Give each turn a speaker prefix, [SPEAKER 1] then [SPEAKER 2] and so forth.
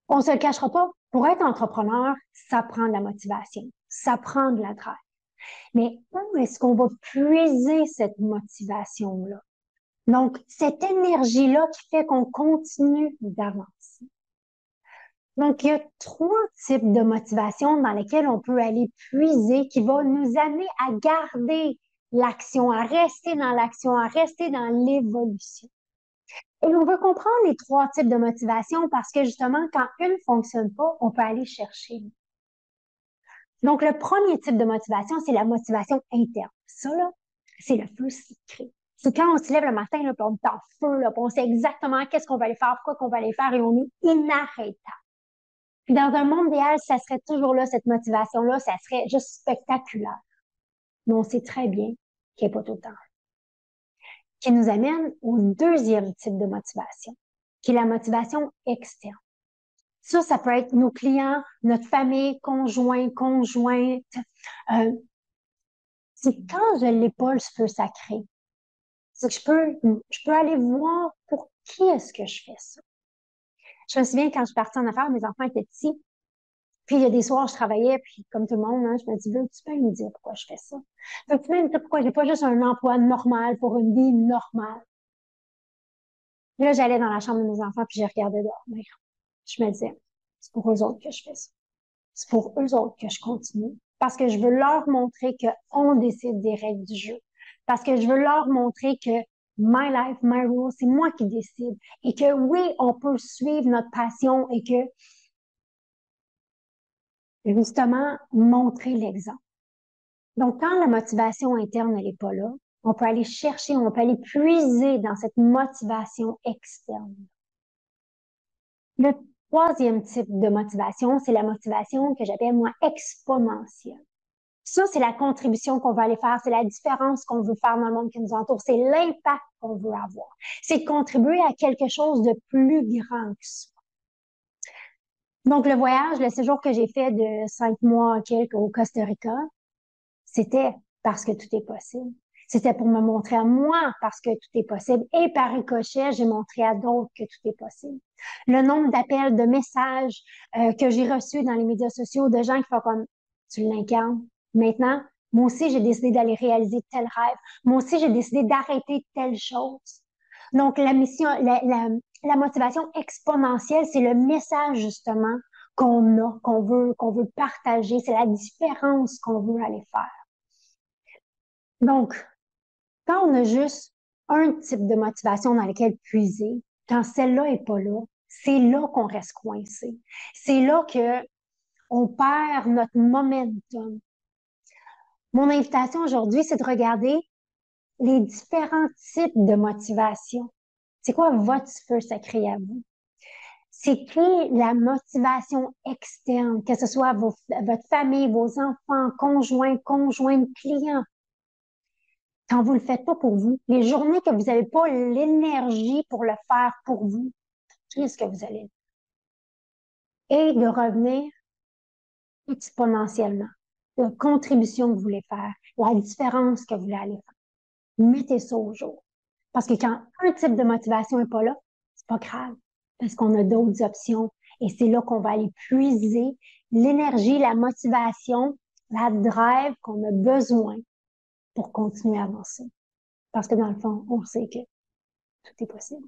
[SPEAKER 1] On se le cachera pas. Pour être entrepreneur, ça prend de la motivation. Ça prend de la drive. Mais où est-ce qu'on va puiser cette motivation-là? Donc, cette énergie-là qui fait qu'on continue d'avancer. Donc, il y a trois types de motivation dans lesquelles on peut aller puiser qui va nous amener à garder l'action, à rester dans l'action, à rester dans l'évolution. Et on veut comprendre les trois types de motivation parce que justement, quand une ne fonctionne pas, on peut aller chercher. Donc, le premier type de motivation, c'est la motivation interne. Ça, là, c'est le feu sacré. C'est quand on se lève le matin, là, puis on est en feu, là, puis on sait exactement qu'est-ce qu'on va aller faire, pourquoi qu'on va aller faire, et on est inarrêtable. Puis dans un monde idéal, ça serait toujours là, cette motivation-là, ça serait juste spectaculaire. Mais on sait très bien qu'il n'y a pas tout le temps. Qui nous amène au deuxième type de motivation, qui est la motivation externe. Ça peut être nos clients, notre famille, conjoint, conjointe. Euh, c'est quand je l'ai pas, le feu sacré. C'est que je peux aller voir pour qui est-ce que je fais ça. Je me souviens quand je suis partie en affaires, mes enfants étaient petits. Puis il y a des soirs, je travaillais, puis comme tout le monde, hein, je me dis, tu peux me dire pourquoi je fais ça? Tu peux me dire pourquoi j'ai pas juste un emploi normal pour une vie normale? Puis là, j'allais dans la chambre de mes enfants, puis je regardais dormir. Je me disais, c'est pour eux autres que je fais ça. C'est pour eux autres que je continue. Parce que je veux leur montrer qu'on décide des règles du jeu. Parce que je veux leur montrer que my life, my rules, c'est moi qui décide. Et que oui, on peut suivre notre passion et que, justement, montrer l'exemple. Donc, quand la motivation interne n'est pas là, on peut aller chercher, on peut aller puiser dans cette motivation externe. Le troisième type de motivation, c'est la motivation que j'appelle, moi, exponentielle. Ça, c'est la contribution qu'on veut aller faire, c'est la différence qu'on veut faire dans le monde qui nous entoure, c'est l'impact qu'on veut avoir. C'est de contribuer à quelque chose de plus grand que soi. Donc, le voyage, le séjour que j'ai fait de 5 mois quelques au Costa Rica, c'était parce que tout est possible. C'était pour me montrer à moi parce que tout est possible. Et par ricochet, j'ai montré à d'autres que tout est possible. Le nombre d'appels, de messages que j'ai reçus dans les médias sociaux de gens qui font comme tu l'incarnes. Maintenant, moi aussi, j'ai décidé d'aller réaliser tel rêve. Moi aussi, j'ai décidé d'arrêter telle chose. Donc, la mission, la motivation exponentielle, c'est le message justement qu'on a, qu'on veut partager. C'est la différence qu'on veut aller faire. Donc, quand on a juste un type de motivation dans lequel puiser, quand celle-là est pas là, c'est là qu'on reste coincé. C'est là que on perd notre momentum. Mon invitation aujourd'hui, c'est de regarder les différents types de motivation. C'est quoi votre feu sacré à vous? C'est qui la motivation externe, que ce soit votre famille, vos enfants, conjoints, conjointes, clients? Quand vous le faites pas pour vous, les journées que vous n'avez pas l'énergie pour le faire pour vous, qu'est-ce que vous allez? Et de revenir exponentiellement. La contribution que vous voulez faire, la différence que vous voulez aller faire. Mettez ça au jour. Parce que quand un type de motivation n'est pas là, c'est pas grave. Parce qu'on a d'autres options. Et c'est là qu'on va aller puiser l'énergie, la motivation, la drive qu'on a besoin pour continuer à avancer. Parce que dans le fond, on sait que tout est possible.